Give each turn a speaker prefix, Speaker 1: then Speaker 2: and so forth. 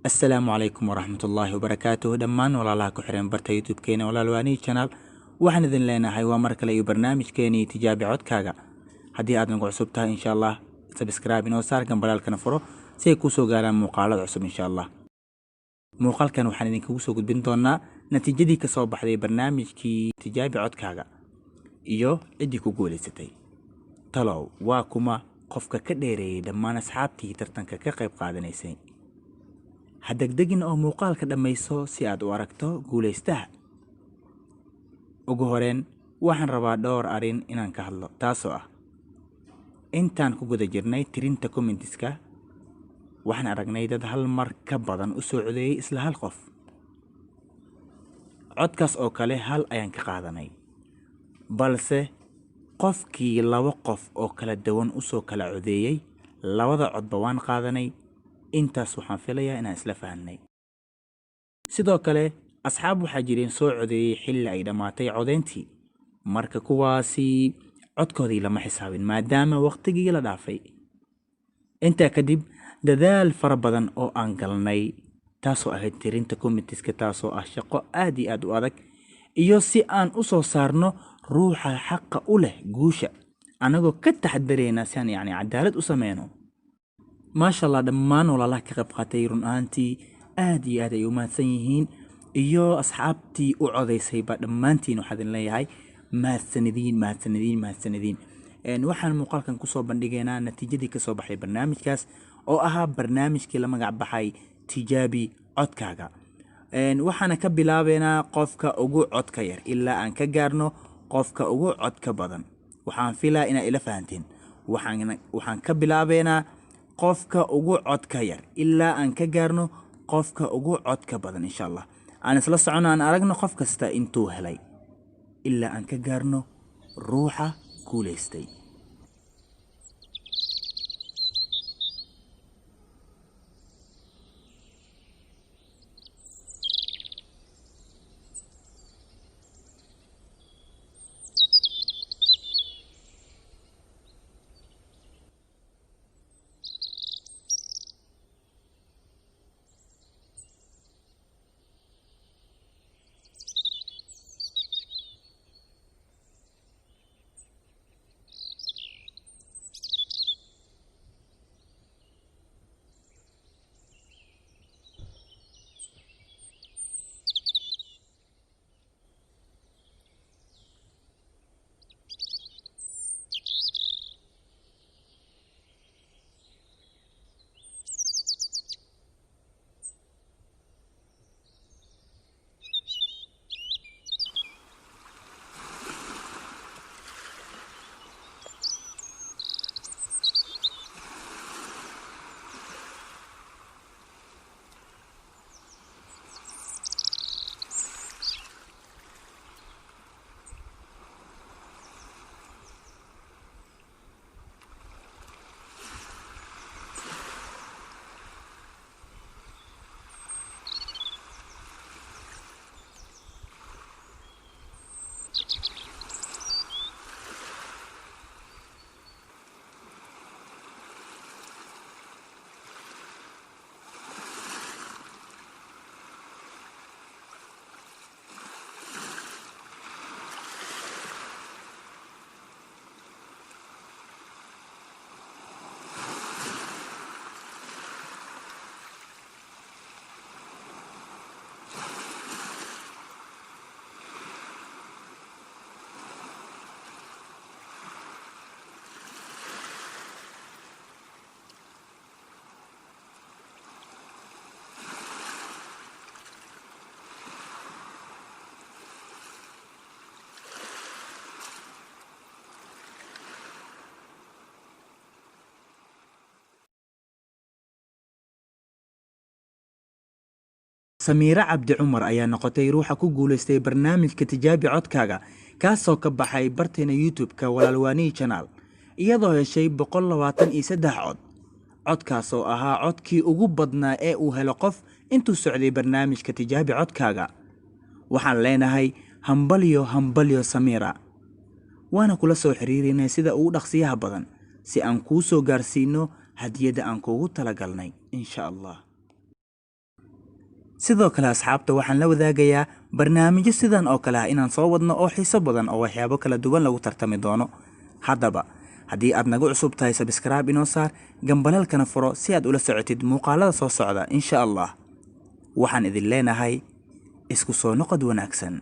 Speaker 1: السلام عليكم ورحمة الله وبركاته. دمان ولا الله كحرين برتا يوتيوب كينا ولا الواني channel waxaan idin leenahay waa mar kale iyo barnaamijkeeni tijaabi codkaaga. haddii aad nagu cusub tahay insha Allah subscribe inoo saar gambalaalkana furo si ay ku soo gaaraan muuqaalada cusub insha Allah. muuqaalkan waxaan idinkugu soo gudbin doonaa natiijadii ka soo baxday barnaamijkii tijaabi codkaaga iyo cidii ku guuleysatay. talow waa kuma qofka ka dheereeyay dhammaan asxaabtii tartanka ka qayb qaadanaysay. haddegdegin oo muuqaalka dhamayso si aad u aragto guuleystaha. ugu horeen waxaan rabaa dhowr arin inaan ka hadlo, taasoo ah intaan ku guda jirnay tirinta commentiska waxaan aragnay dad hal mar ka badan u soo codeeyay isla hal qof. codkaas oo kale hal ayaan ka qaadanay, balse qofkii laba qof oo kala duwan u soo kala codeeyay labada codba waan qaadanay. intaas waxaan filayaa inaan isla fahanay. sidoo kale asxaab waxaa jireen soo codeeyay xilli ay dhamaatay codeyntii, marka kuwaasi codkoodii lama xisaabin maadaama waqtigii la dhaafay. intaa kadib dadaal fara badan oo aan galnay taasoo ahayd tirinta commentiska, taasoo ah shaqo aad iyo aad u adag, iyo si aan u soo saarno ruuxa xaqa u leh guusha anagoo ka taxadareyna si aan cadaalad u sameyno. maasha Allah dhammaan walaalaha ka qayb qaatay run ahaantii aad iyo aad ay u mahadsan yihiin, iyo asxaabtii u codeysayba dhammaantiin waxaan idin leeyahay mahadsanidin. waxaan muuqaalkan kusoo bandhigaynaa natiijadii kasoo baxday barnaamijkaas oo ahaa barnaamijkii la magac baxay tijaabi codkaaga. waxaana ka bilaabeynaa qofka ugu codka yar ilaa aan ka gaarno qofka ugu codka badan. waxaan filaa inaa ila fahanteen. waxaan ka bilaabeynaa qofka ugu codka yar ilaa aan ka gaarno qofka ugu codka badan insha Allah. aan isla socono, aan aragno qof kasta intuu helay ilaa aan ka gaarno ruuxa guuleystay. سميرة عبد عمر ayaa noqotay ruuxa ku guuleystay barnaamijka tijaabi codkaaga kaasoo ka baxay barteena YouTube-ka walaalwaani channel iyadoo heshay 123 cod. codkaas oo ahaa codkii ugu badnaa ee uu helo qof intuu socday barnaamijka tijaabi codkaaga. waxaan leenahay hambalyo Samiira, waana kula soo xiriirinay sida ugu dhaqsiyaha badan si aan kuu soo gaarsiino hadiyada aan kuugu talagalnay insha Allah. sidoo kale asxaabta waxaan la wadaagayaa barnaamijyo sidan oo kale ah inaan soo wadno oo xiiso badan oo waxyaabo kala duwan lagu tartami doono. haddaba haddii aad nagu cusub tahay subscribe inoo saar, gambalaalkana furo si aad ula socotid muuqaalada soo socda insha Allah. waxaan idin leenahay isku soo noqod wanaagsan.